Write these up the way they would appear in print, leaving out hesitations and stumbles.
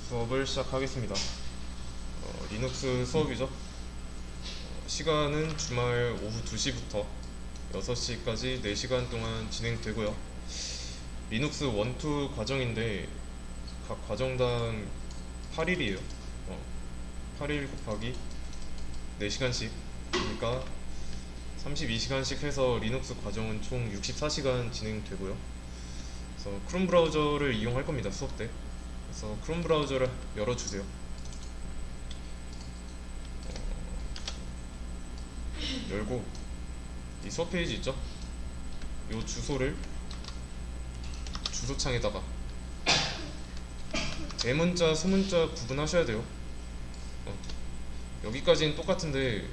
수업을 시작하겠습니다. 리눅스 수업이죠. 시간은 주말 오후 2시부터 6시까지 4시간 동안 진행되고요. 리눅스 1, 2 과정인데 각 과정당 8일이에요. 8일 곱하기 4시간씩, 그러니까 32시간씩 해서 리눅스 과정은 총 64시간 진행되고요. 그래서 크롬 브라우저를 이용할 겁니다, 수업 때. 그래서 크롬 브라우저를 열어주세요. 열고 이 수업 페이지 있죠? 이 주소를 주소창에다가 대문자, 소문자 구분하셔야 돼요. 여기까지는 똑같은데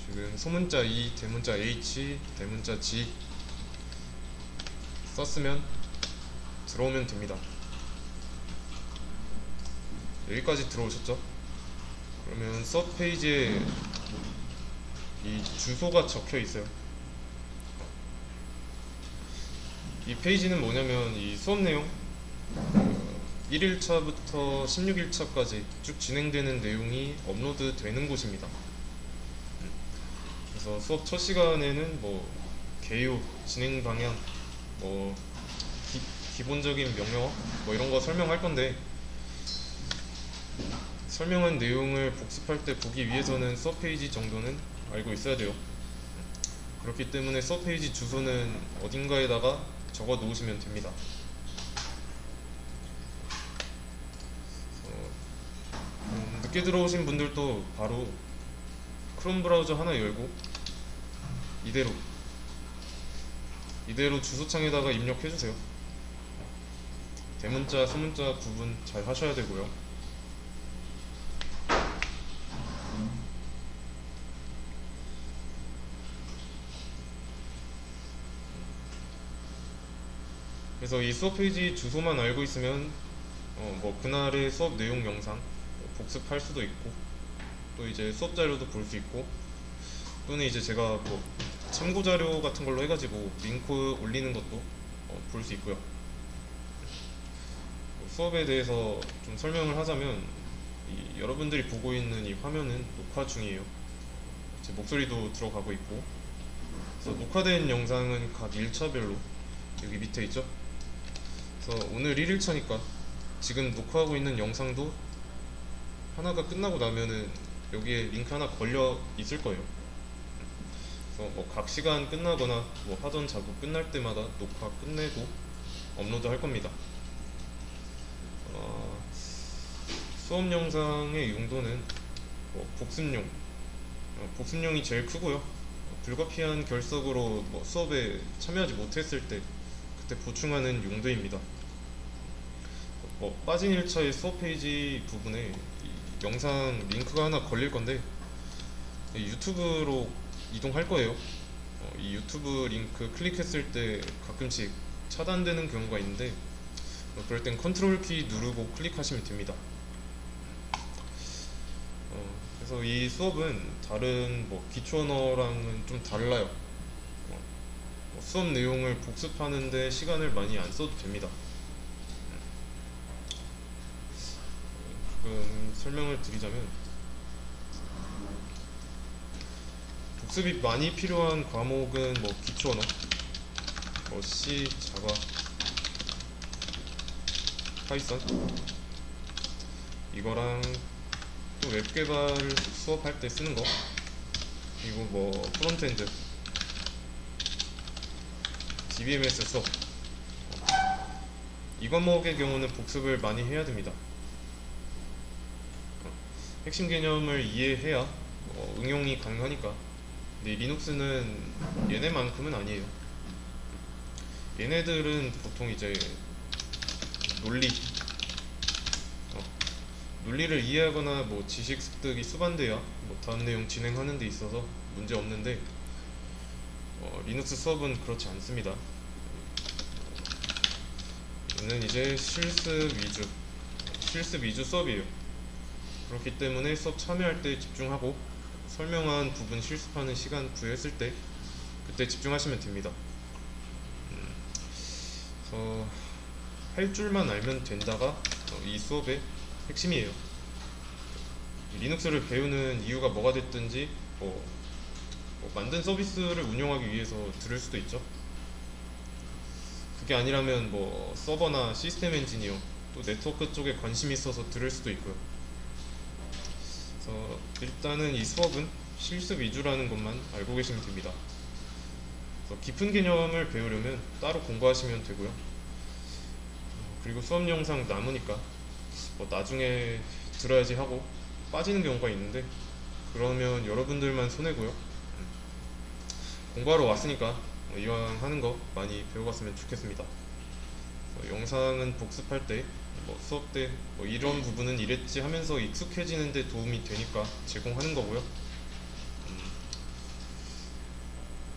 지금 소문자 E, 대문자 H, 대문자 G 썼으면 들어오면 됩니다. 여기까지 들어오셨죠? 그러면 수업 페이지에 이 주소가 적혀 있어요. 이 페이지는 뭐냐면 이 수업 내용 1일차부터 16일차까지 쭉 진행되는 내용이 업로드 되는 곳입니다. 그래서 수업 첫 시간에는 뭐 개요, 진행 방향, 뭐 기본적인 명령어 뭐 이런 거 설명할 건데, 설명한 내용을 복습할 때 보기 위해서는 수업 페이지 정도는 알고 있어야 돼요. 그렇기 때문에 수업 페이지 주소는 어딘가에다가 적어 놓으시면 됩니다. 늦게 들어오신 분들도 바로 크롬 브라우저 하나 열고 이대로 주소창에다가 입력해주세요. 대문자, 소문자 구분 잘 하셔야 되고요. 그래서 이 수업 페이지 주소만 알고 있으면 뭐 그날의 수업 내용 영상 복습할 수도 있고, 또 이제 수업 자료도 볼 수 있고, 또는 이제 제가 뭐 참고 자료 같은 걸로 해가지고 링크 올리는 것도 볼 수 있고요. 수업에 대해서 좀 설명을 하자면, 여러분들이 보고 있는 이 화면은 녹화 중이에요. 제 목소리도 들어가고 있고, 그래서 녹화된 영상은 각 1차별로 여기 밑에 있죠. 그래서 오늘 1일차니까 지금 녹화하고 있는 영상도 하나가 끝나고 나면은 여기에 링크 하나 걸려 있을 거예요. 그래서 뭐 각 시간 끝나거나 뭐 하던 작업 끝날 때마다 녹화 끝내고 업로드 할 겁니다. 수업 영상의 용도는 뭐 복습용이 제일 크고요. 불가피한 결석으로 뭐 수업에 참여하지 못했을 때 그때 보충하는 용도입니다. 빠진 1차의 수업 페이지 부분에 이 영상 링크가 하나 걸릴 건데, 유튜브로 이동할 거예요. 이 유튜브 링크 클릭했을 때 가끔씩 차단되는 경우가 있는데, 그럴 땐 컨트롤 키 누르고 클릭하시면 됩니다. 그래서 이 수업은 다른 뭐 기초 언어랑은 좀 달라요. 수업 내용을 복습하는데 시간을 많이 안 써도 됩니다. 설명을 드리자면, 복습이 많이 필요한 과목은 뭐 기초 언어, 뭐 C, 자바, 파이썬, 이거랑 또 웹 개발 수업할 때 쓰는 거, 그리고 뭐 프론트엔드, DBMS 수업, 이 과목의 경우는 복습을 많이 해야 됩니다. 핵심 개념을 이해해야 응용이 가능하니까. 근데 리눅스는 얘네만큼은 아니에요. 얘네들은 보통 이제 논리를 이해하거나 뭐 지식 습득이 수반돼야 뭐 다음 내용 진행하는 데 있어서 문제 없는데, 리눅스 수업은 그렇지 않습니다. 얘는 이제 실습 위주 수업이에요. 그렇기 때문에 수업 참여할 때 집중하고, 설명한 부분 실습하는 시간 부여했을 때 그때 집중하시면 됩니다. 그래서 할 줄만 알면 된다가 이 수업의 핵심이에요. 리눅스를 배우는 이유가 뭐가 됐든지 뭐 만든 서비스를 운영하기 위해서 들을 수도 있죠. 그게 아니라면 뭐 서버나 시스템 엔지니어 또 네트워크 쪽에 관심이 있어서 들을 수도 있고요. 그래서 일단은 이 수업은 실습 위주라는 것만 알고 계시면 됩니다. 그래서 깊은 개념을 배우려면 따로 공부하시면 되고요. 그리고 수업 영상 남으니까 뭐 나중에 들어야지 하고 빠지는 경우가 있는데 그러면 여러분들만 손해고요. 공부하러 왔으니까 이왕 하는 거 많이 배워갔으면 좋겠습니다. 영상은 복습할 때, 뭐 수업 때 뭐 이런 부분은 이랬지 하면서 익숙해지는 데 도움이 되니까 제공하는 거고요.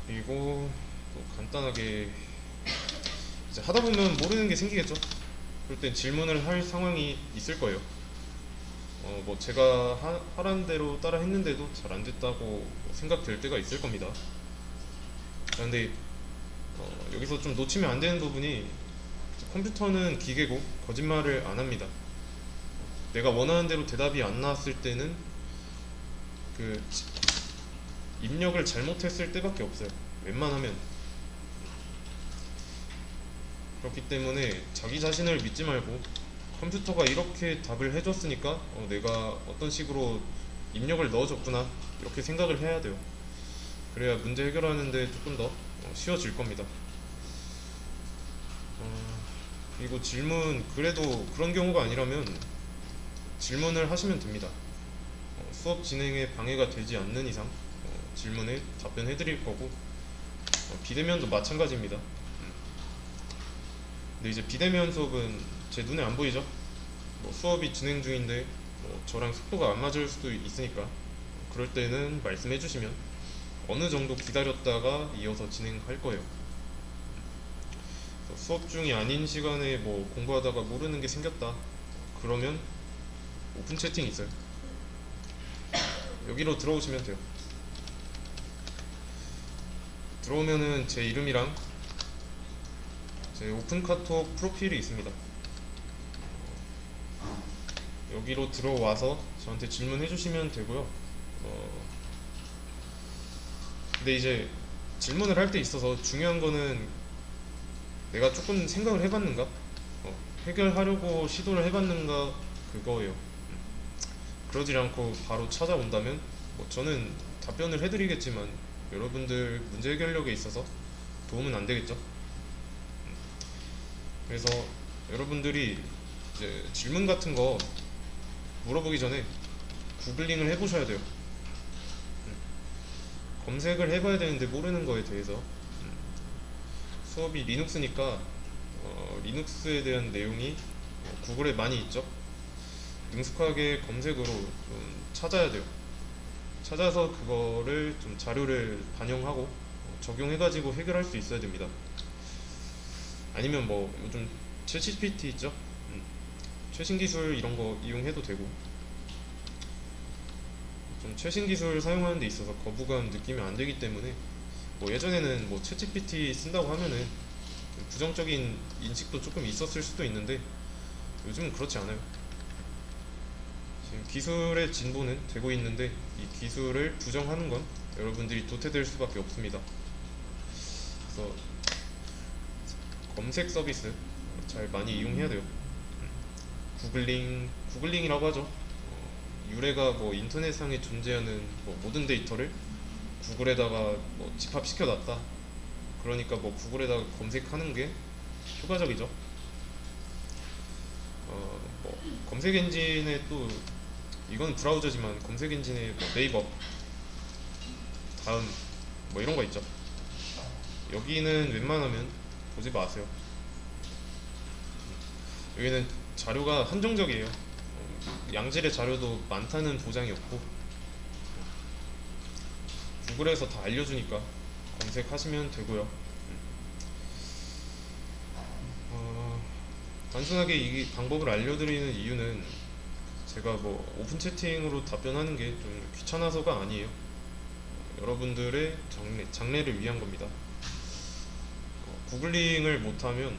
그리고 또 간단하게 이제 하다 보면 모르는 게 생기겠죠. 그럴 땐 질문을 할 상황이 있을 거예요. 뭐 제가 하라는 대로 따라 했는데도 잘 안 됐다고 생각될 때가 있을 겁니다. 그런데 여기서 좀 놓치면 안 되는 부분이 컴퓨터는 기계고 거짓말을 안 합니다. 내가 원하는 대로 대답이 안 나왔을 때는 그 입력을 잘못했을 때밖에 없어요. 웬만하면. 그렇기 때문에 자기 자신을 믿지 말고 컴퓨터가 이렇게 답을 해줬으니까 내가 어떤 식으로 입력을 넣어줬구나 이렇게 생각을 해야 돼요. 그래야 문제 해결하는데 조금 더 쉬워질 겁니다. 그리고 질문 그래도 그런 경우가 아니라면 질문을 하시면 됩니다. 수업 진행에 방해가 되지 않는 이상 질문에 답변해 드릴 거고 비대면도 마찬가지입니다. 근데 이제 비대면 수업은 제 눈에 안 보이죠? 뭐 수업이 진행 중인데 뭐 저랑 속도가 안 맞을 수도 있으니까 그럴 때는 말씀해 주시면 어느 정도 기다렸다가 이어서 진행할 거예요. 수업 중이 아닌 시간에 뭐 공부하다가 모르는 게 생겼다 그러면 오픈 채팅이 있어요. 여기로 들어오시면 돼요. 들어오면은 제 이름이랑 제 오픈 카톡 프로필이 있습니다. 여기로 들어와서 저한테 질문해 주시면 되고요. 근데 이제 질문을 할 때 있어서 중요한 거는 내가 조금 생각을 해봤는가? 해결하려고 시도를 해봤는가? 그거예요. 그러지 않고 바로 찾아온다면 뭐 저는 답변을 해드리겠지만 여러분들 문제 해결력에 있어서 도움은 안 되겠죠. 그래서 여러분들이 이제 질문 같은 거 물어보기 전에 구글링을 해보셔야 돼요. 검색을 해봐야 되는데 모르는 거에 대해서 수업이 리눅스니까 리눅스에 대한 내용이 구글에 많이 있죠. 능숙하게 검색으로 좀 찾아야 돼요. 찾아서 그거를 좀 자료를 반영하고 적용해가지고 해결할 수 있어야 됩니다. 아니면 뭐 요즘 챗GPT 있죠? 최신 기술 이런 거 이용해도 되고 좀 최신 기술 사용하는 데 있어서 거부감 느끼면 안 되기 때문에 뭐 예전에는 뭐 챗GPT 쓴다고 하면은 부정적인 인식도 조금 있었을 수도 있는데 요즘은 그렇지 않아요. 지금 기술의 진보는 되고 있는데 이 기술을 부정하는 건 여러분들이 도태될 수밖에 없습니다. 그래서 검색 서비스 잘 많이 이용해야 돼요. 구글링이라고 하죠. 유래가 뭐 인터넷상에 존재하는 뭐 모든 데이터를 구글에다가 뭐 집합시켜 놨다. 그러니까 뭐 구글에다가 검색하는 게 효과적이죠. 뭐 검색 엔진에 또 이건 브라우저지만 검색 엔진에 뭐 네이버, 다음 뭐 이런 거 있죠. 여기는 웬만하면 보지 마세요. 여기는 자료가 한정적이에요. 양질의 자료도 많다는 보장이 없고 구글에서 다 알려주니까 검색하시면 되고요. 단순하게 이 방법을 알려드리는 이유는 제가 뭐 오픈 채팅으로 답변하는 게 좀 귀찮아서가 아니에요. 여러분들의 장래를 위한 겁니다. 구글링을 못하면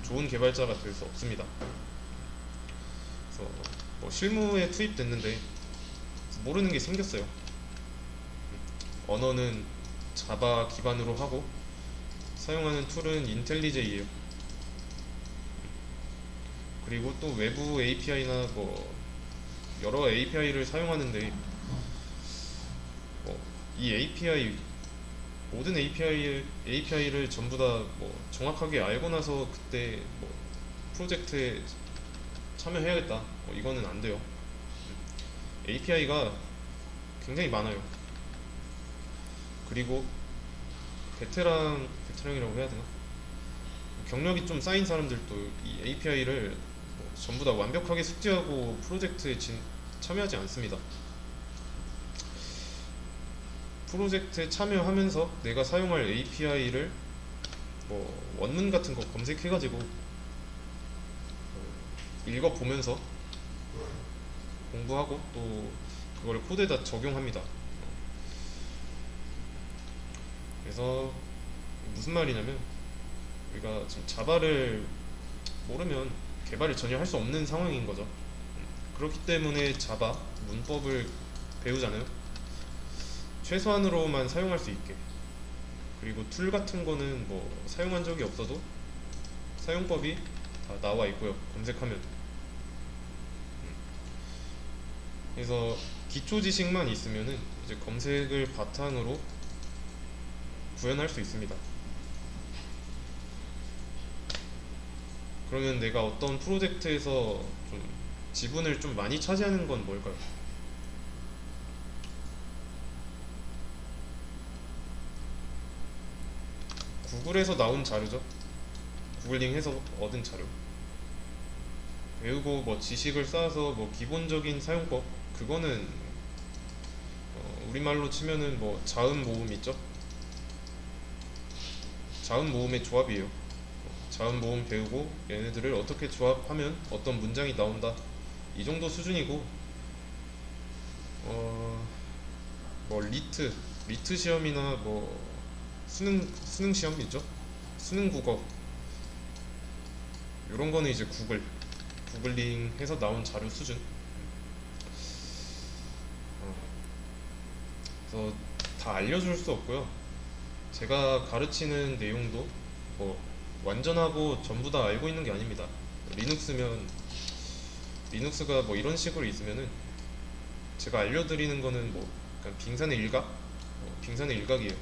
좋은 개발자가 될 수 없습니다. 그래서 뭐 실무에 투입됐는데 모르는 게 생겼어요. 언어는 자바 기반으로 하고 사용하는 툴은 인텔리제이에요. 그리고 또 외부 API나 뭐 여러 API를 사용하는데 이 API 모든 API를 전부 다 뭐 정확하게 알고 나서 그때 뭐 프로젝트에 참여해야겠다. 이거는 안 돼요. API가 굉장히 많아요. 그리고 베테랑이라고 해야 되나? 경력이 좀 쌓인 사람들도 이 API를 전부 다 완벽하게 숙지하고 프로젝트에 참여하지 않습니다. 프로젝트에 참여하면서 내가 사용할 API를 뭐 원문 같은 거 검색해가지고 읽어보면서 공부하고 또 그걸 코드에다 적용합니다. 그래서 무슨 말이냐면 우리가 지금 자바를 모르면 개발을 전혀 할 수 없는 상황인 거죠. 그렇기 때문에 자바 문법을 배우잖아요. 최소한으로만 사용할 수 있게. 그리고 툴 같은 거는 뭐 사용한 적이 없어도 사용법이 다 나와 있고요. 검색하면. 그래서 기초 지식만 있으면은 이제 검색을 바탕으로 구현할 수 있습니다. 그러면 내가 어떤 프로젝트에서 좀 지분을 좀 많이 차지하는 건 뭘까요? 구글에서 나온 자료죠. 구글링해서 얻은 자료. 배우고 뭐 지식을 쌓아서 뭐 기본적인 사용법 그거는 우리말로 치면은 뭐 자음 모음 있죠. 자음 모음의 조합이에요. 자음 모음 배우고 얘네들을 어떻게 조합하면 어떤 문장이 나온다 이 정도 수준이고 뭐 리트 시험이나 뭐 수능 시험 있죠. 수능 국어 이런 거는 이제 구글링 해서 나온 자료 수준. 그래서 다 알려줄 수 없고요. 제가 가르치는 내용도 뭐 완전하고 전부 다 알고 있는 게 아닙니다. 리눅스가 뭐 이런 식으로 있으면은 제가 알려드리는 거는 뭐 약간 빙산의 일각, 빙산의 일각이에요.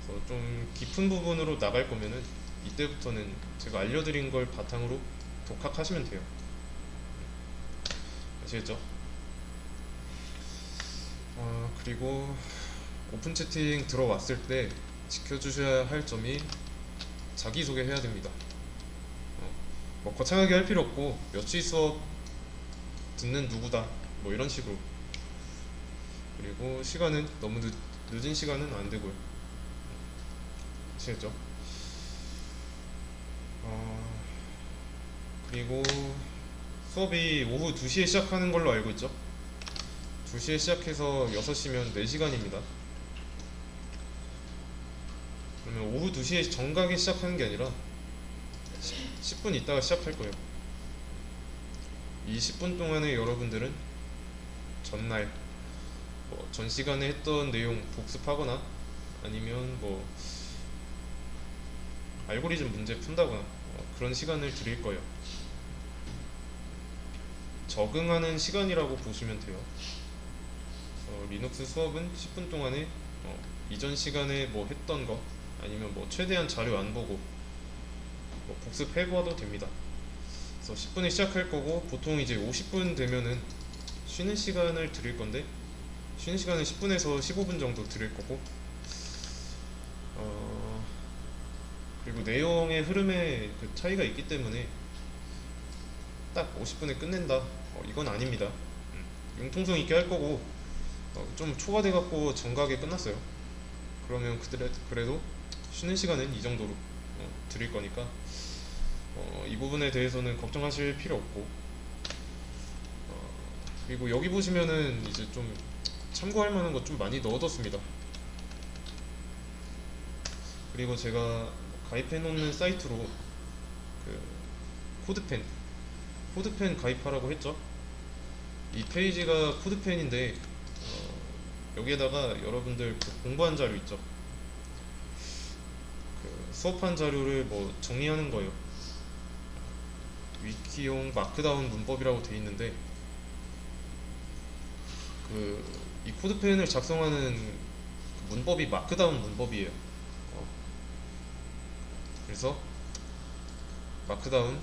그래서 좀 깊은 부분으로 나갈 거면은 이때부터는 제가 알려드린 걸 바탕으로 독학하시면 돼요. 아시겠죠? 그리고 오픈 채팅 들어왔을 때 지켜주셔야 할 점이 자기소개 해야 됩니다. 뭐 거창하게 할 필요 없고 며칠 수업 듣는 누구다 뭐 이런 식으로. 그리고 시간은 너무 늦은 시간은 안 되고요. 아시겠죠? 그리고 수업이 오후 2시에 시작하는 걸로 알고 있죠? 2시에 시작해서 6시면 4시간입니다. 그러면 오후 2시에 정각에 시작하는 게 아니라 10분 있다가 시작할 거예요. 이 10분 동안에 여러분들은 전날 전 시간에 했던 내용 복습하거나 아니면 뭐 알고리즘 문제 푼다거나 그런 시간을 드릴 거예요. 적응하는 시간이라고 보시면 돼요. 리눅스 수업은 10분 동안에 이전 시간에 뭐 했던 거 아니면 뭐 최대한 자료 안 보고 뭐 복습해봐도 됩니다. 그래서 10분에 시작할 거고 보통 이제 50분 되면은 쉬는 시간을 드릴 건데 쉬는 시간은 10분에서 15분 정도 드릴 거고 그리고 내용의 흐름에 그 차이가 있기 때문에 딱 50분에 끝낸다 이건 아닙니다. 융통성 있게 할 거고 좀 초과돼 갖고 정각에 끝났어요. 그러면 그래도 쉬는 시간은 이 정도로 드릴 거니까 이 부분에 대해서는 걱정하실 필요 없고 그리고 여기 보시면은 이제 좀 참고할 만한 것 좀 많이 넣어뒀습니다. 그리고 제가 가입해 놓는 사이트로 그 코드펜 코드펜 가입하라고 했죠. 이 페이지가 코드펜인데 여기에다가 여러분들 그 공부한 자료 있죠. 그 수업한 자료를 뭐 정리하는 거예요. 위키용 마크다운 문법이라고 돼 있는데 그 이 코드펜을 작성하는 그 문법이 마크다운 문법이에요. 그래서 마크다운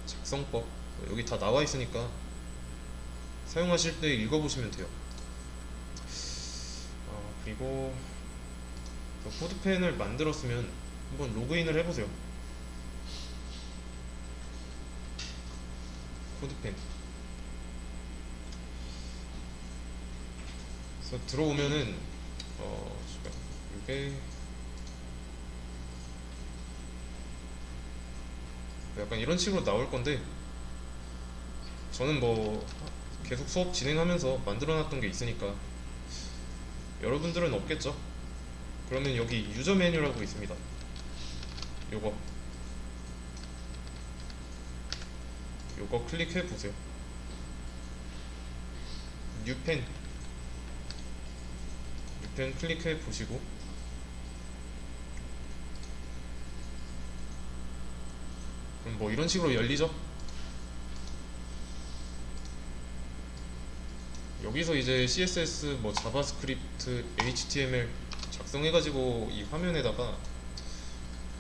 작성법 여기 다 나와 있으니까 사용하실 때 읽어보시면 돼요. 그리고 그 코드펜을 만들었으면 한번 로그인을 해보세요. 코드펜. 그래서 들어오면은 이게 약간 이런 식으로 나올 건데 저는 뭐 계속 수업 진행하면서 만들어놨던 게 있으니까 여러분들은 없겠죠? 그러면 여기 유저 메뉴라고 있습니다. 요거 클릭해 보세요. 뉴펜 클릭해 보시고 그럼 뭐 이런 식으로 열리죠? 여기서 이제 CSS, 뭐 자바스크립트, HTML 작성해가지고 이 화면에다가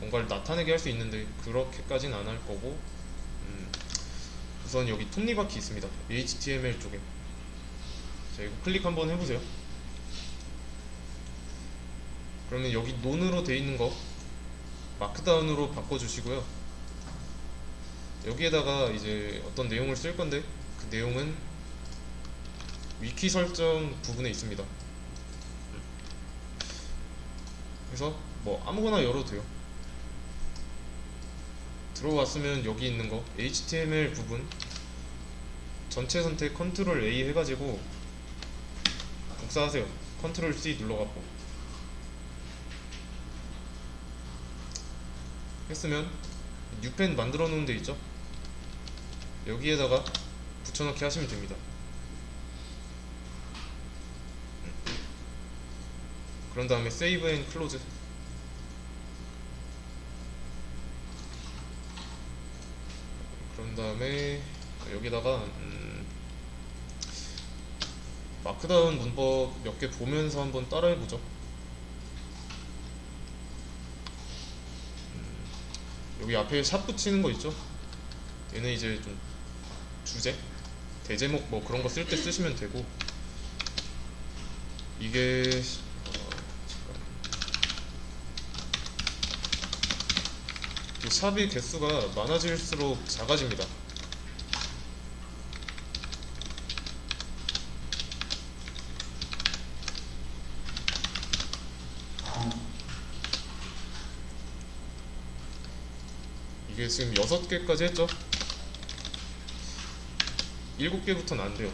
뭔가를 나타내게 할 수 있는데 그렇게까지는 안 할 거고 우선 여기 톱니바퀴 있습니다. HTML 쪽에. 자, 이거 클릭 한번 해보세요. 그러면 여기 논으로 돼 있는 거 마크다운으로 바꿔주시고요. 여기에다가 이제 어떤 내용을 쓸 건데 그 내용은 위키 설정 부분에 있습니다. 그래서 뭐 아무거나 열어도 돼요. 들어왔으면 여기 있는 거 HTML 부분 전체 선택 컨트롤 A 해가지고 복사하세요. 컨트롤 C 눌러갖고 했으면 뉴펜 만들어 놓은 데 있죠? 여기에다가 붙여넣기 하시면 됩니다. 그런 다음에 세이브 앤 클로즈. 그런 다음에 여기다가 마크다운 문법 몇 개 보면서 한번 따라해보죠. 여기 앞에 샵 붙이는 거 있죠? 얘는 이제 좀 주제, 대제목 뭐 그런 거 쓸 때 쓰시면 되고 이게 이 샵의 개수가 많아질수록 작아집니다. 이게 지금 6개까지 했죠? 7개부터는 안 돼요.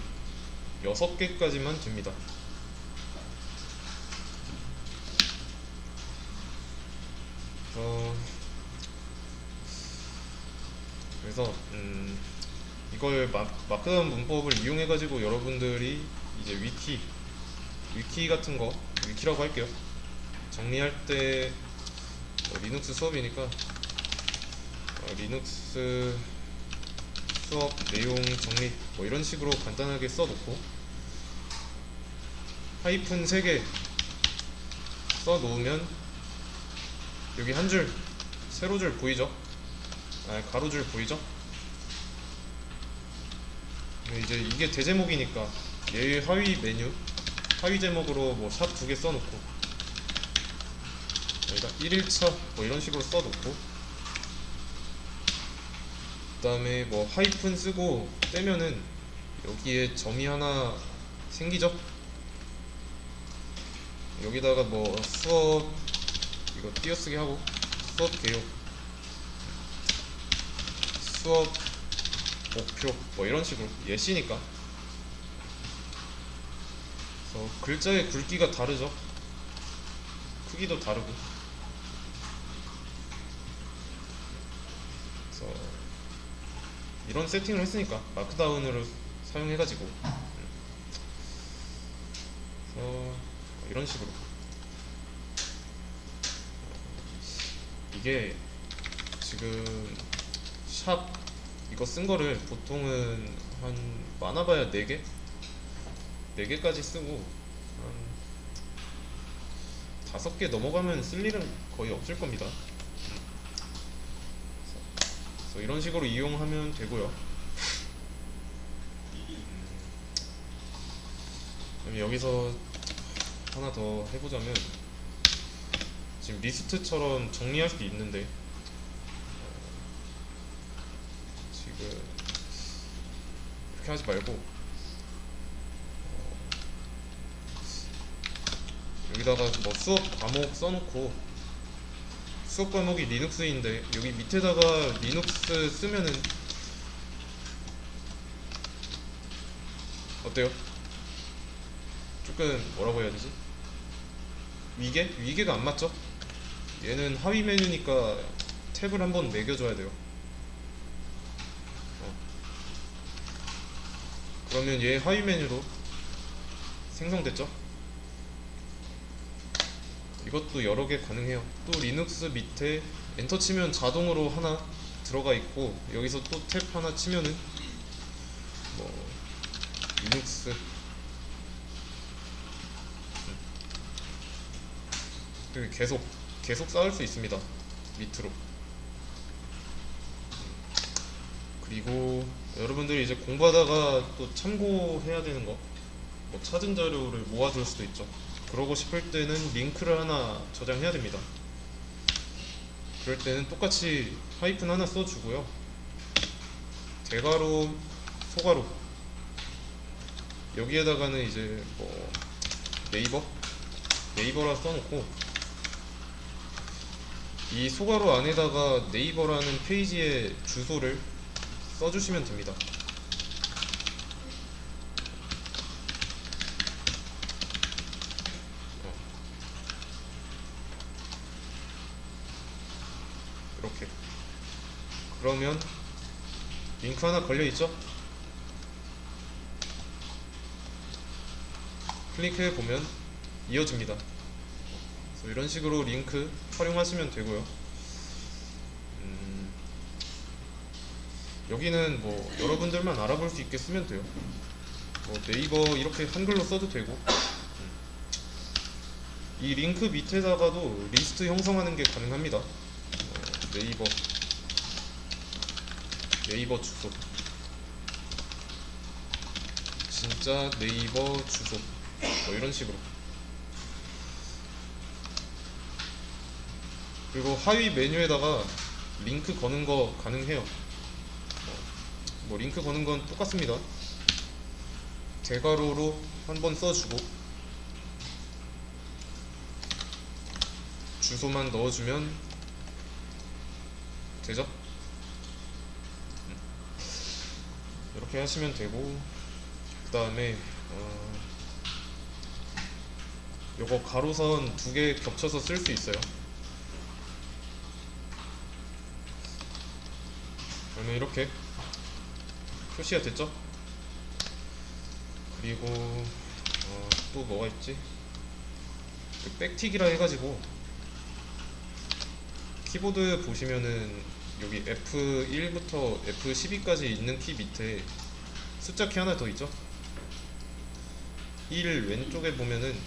6개까지만 됩니다. 그래서 이걸 마크다운 문법을 이용해 가지고 여러분들이 이제 위키 같은 거 위키라고 할게요. 정리할 때 리눅스 수업이니까 리눅스 수업 내용 정리 뭐 이런 식으로 간단하게 써놓고 하이픈 3개 써놓으면 여기 한 줄 세로줄 보이죠? 가로줄 보이죠? 이제 이게 대제목이니까 얘 하위 메뉴 하위 제목으로 뭐 샵 2개 써놓고 여기다 1일차 뭐 이런 식으로 써놓고 그 다음에 뭐 하이픈 쓰고 떼면은 여기에 점이 하나 생기죠? 여기다가 뭐 수업 이거 띄어쓰기 하고 수업 개요 수업 목표 뭐 이런 식으로 예시니까. 그래서 글자의 굵기가 다르죠. 크기도 다르고. 그래서 이런 세팅을 했으니까 마크다운으로 사용해가지고 그래서 이런 식으로 이게 지금 샵 이거 쓴 거를 보통은 한 많아봐야 4개? 4개까지 쓰고 한 5개 넘어가면 쓸 일은 거의 없을 겁니다. 그래서 이런 식으로 이용하면 되고요. 그럼 여기서 하나 더 해보자면 지금 리스트처럼 정리할 수도 있는데 지금 이렇게 하지 말고 여기다가 뭐 수업 과목 써놓고 수업 과목이 리눅스인데 여기 밑에다가 리눅스 쓰면은 어때요? 조금 뭐라고 해야 되지? 위계? 위계가 안 맞죠? 얘는 하위 메뉴니까 탭을 한번 매겨줘야 돼요. 그러면 얘 하위 메뉴로 생성됐죠? 이것도 여러 개 가능해요. 또 리눅스 밑에 엔터 치면 자동으로 하나 들어가 있고 여기서 또 탭 하나 치면은 뭐 리눅스 계속 쌓을 수 있습니다. 밑으로. 그리고 여러분들이 이제 공부하다가 또 참고해야 되는 거, 뭐 찾은 자료를 모아둘 수도 있죠. 그러고 싶을 때는 링크를 하나 저장해야 됩니다. 그럴 때는 똑같이 하이픈 하나 써주고요. 대괄호, 소괄호 여기에다가는 이제 뭐 네이버라 써놓고 이 소괄호 안에다가 네이버라는 페이지의 주소를 써주시면 됩니다. 이렇게. 그러면 링크 하나 걸려있죠? 클릭해보면 이어집니다. 그래서 이런 식으로 링크 활용하시면 되고요. 여기는 뭐 여러분들만 알아볼 수 있게 쓰면 돼요. 뭐 네이버 이렇게 한글로 써도 되고 이 링크 밑에다가도 리스트 형성하는 게 가능합니다. 네이버 주소, 진짜 네이버 주소 뭐 이런 식으로. 그리고 하위 메뉴에다가 링크 거는 거 가능해요. 뭐 링크 거는 건 똑같습니다. 대괄호로 한번 써주고 주소만 넣어주면 되죠? 이렇게 하시면 되고, 그 다음에 요거 가로선 2개 겹쳐서 쓸 수 있어요. 그러면 이렇게 표시가 됐죠? 그리고 또 뭐가 있지? 백틱이라 해가지고 키보드 보시면은 여기 F1부터 F12까지 있는 키 밑에 숫자 키 하나 더 있죠? 1 왼쪽에 보면은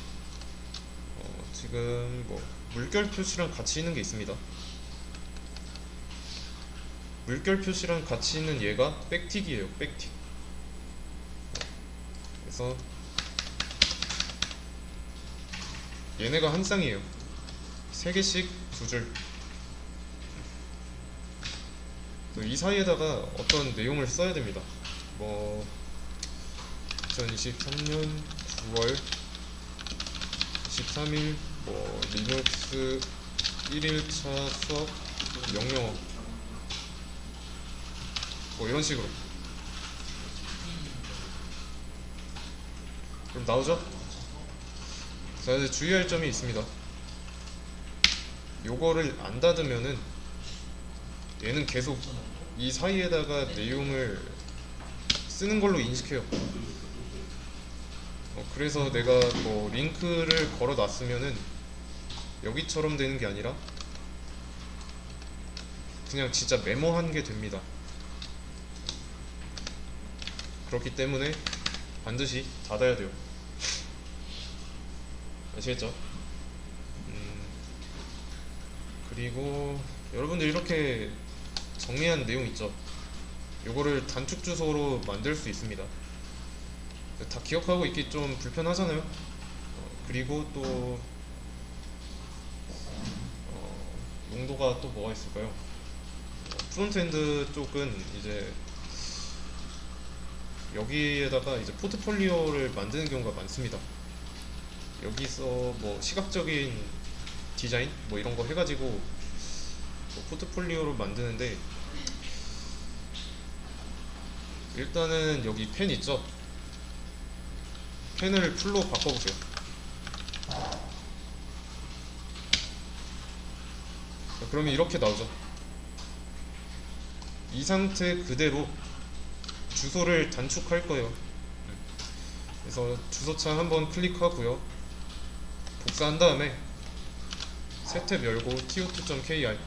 지금 뭐 물결 표시랑 같이 있는 게 있습니다. 물결 표시랑 같이 있는 얘가 백틱이에요. 백틱. 그래서 얘네가 한 쌍이에요. 3개씩 2줄. 이 사이에다가 어떤 내용을 써야 됩니다. 뭐 2023년 9월 23일 뭐 리눅스 1일차 수업 명령어 뭐 이런 식으로. 그럼 나오죠? 자, 이제 주의할 점이 있습니다. 요거를 안 닫으면은 얘는 계속 이 사이에다가 내용을 쓰는 걸로 인식해요. 그래서 내가 뭐 링크를 걸어 놨으면은 여기처럼 되는 게 아니라 그냥 진짜 메모한 게 됩니다. 그렇기 때문에 반드시 닫아야 돼요. 아시겠죠? 그리고 여러분들 이렇게 정리한 내용 있죠? 요거를 단축 주소로 만들 수 있습니다. 다 기억하고 있기 좀 불편하잖아요. 그리고 또 용도가 또 뭐가 있을까요? 프론트엔드 쪽은 이제 여기에다가 이제 포트폴리오를 만드는 경우가 많습니다. 여기서 뭐 시각적인 디자인 뭐 이런 거 해가지고 뭐 포트폴리오로 만드는데, 일단은 여기 펜 있죠? 펜을 풀로 바꿔보세요. 그러면 이렇게 나오죠. 이 상태 그대로 주소를 단축할 거예요. 그래서 주소창 한번 클릭하고요, 복사한 다음에 새 탭 열고 to2.kr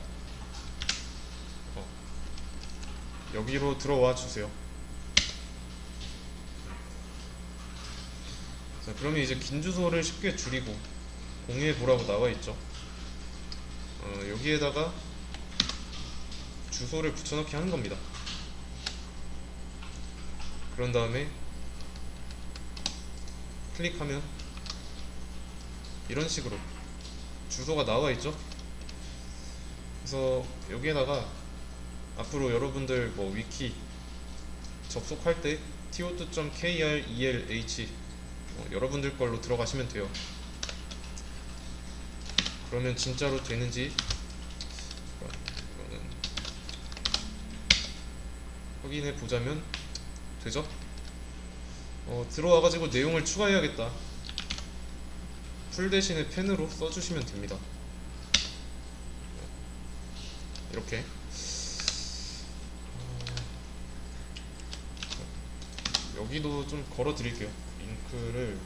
여기로 들어와 주세요. 자, 그러면 이제 긴 주소를 쉽게 줄이고 공유해 보라고 나와 있죠. 여기에다가 주소를 붙여넣기 하는 겁니다. 그런 다음에 클릭하면 이런 식으로 주소가 나와 있죠. 그래서 여기에다가 앞으로 여러분들 뭐 위키 접속할 때 to2.krelh 여러분들 걸로 들어가시면 돼요. 그러면 진짜로 되는지 이거는 확인해 보자면 되죠? 들어와가지고 내용을 추가해야겠다. 풀 대신에 펜으로 써주시면 됩니다. 이렇게 여기도 좀 걸어 드릴게요. 링크를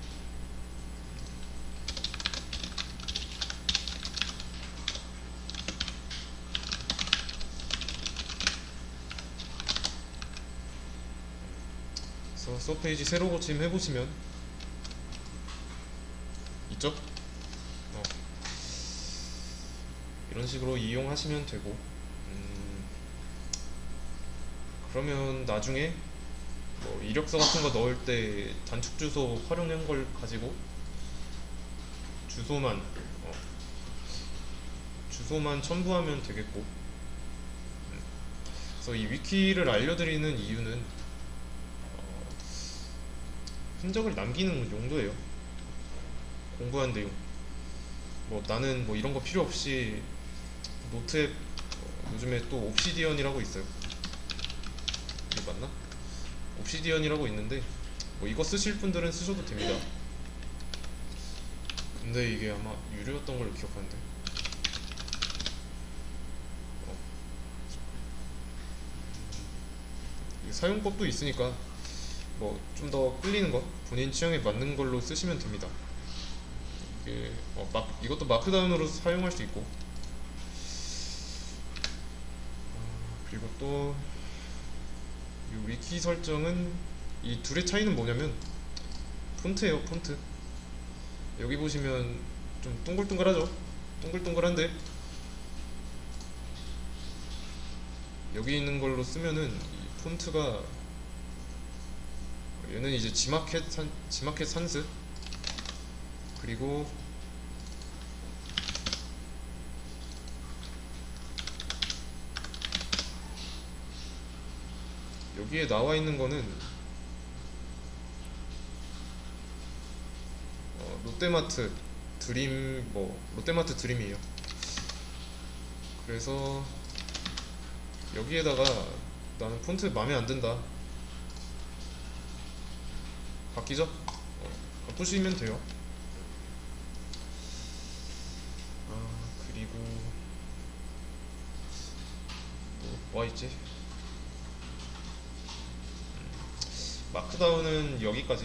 그래서 서페이지 새로 고침 해보시면 있죠? 이런 식으로 이용하시면 되고, 그러면 나중에 뭐 이력서 같은 거 넣을 때 단축 주소 활용한 걸 가지고 주소만 주소만 첨부하면 되겠고, 그래서 이 위키를 알려드리는 이유는 흔적을 남기는 용도예요. 공부한 내용 뭐 나는 뭐 이런 거 필요 없이 노트 앱 요즘에 또 옵시디언이라고 있어요. 이게 맞나? 옵시디언이라고 있는데 뭐 이거 쓰실 분들은 쓰셔도 됩니다. 근데 이게 아마 유료였던 걸로 기억하는데 사용법도 있으니까 뭐 좀 더 끌리는 거 본인 취향에 맞는 걸로 쓰시면 됩니다. 이게 이것도 마크다운으로 사용할 수 있고, 그리고 또 이 위키 설정은 이 둘의 차이는 뭐냐면 폰트예요. 폰트 여기 보시면 좀 동글동글하죠. 동글동글한데 여기 있는 걸로 쓰면은 이 폰트가, 얘는 이제 지마켓 산스, 그리고 여기에 나와 있는 거는 롯데마트 드림, 롯데마트 드림이에요. 그래서 여기에다가 나는 폰트 마음에 안 든다, 바뀌죠? 바꾸시면 돼요. 그리고 또 뭐가 있지? 마크다운은 여기까지.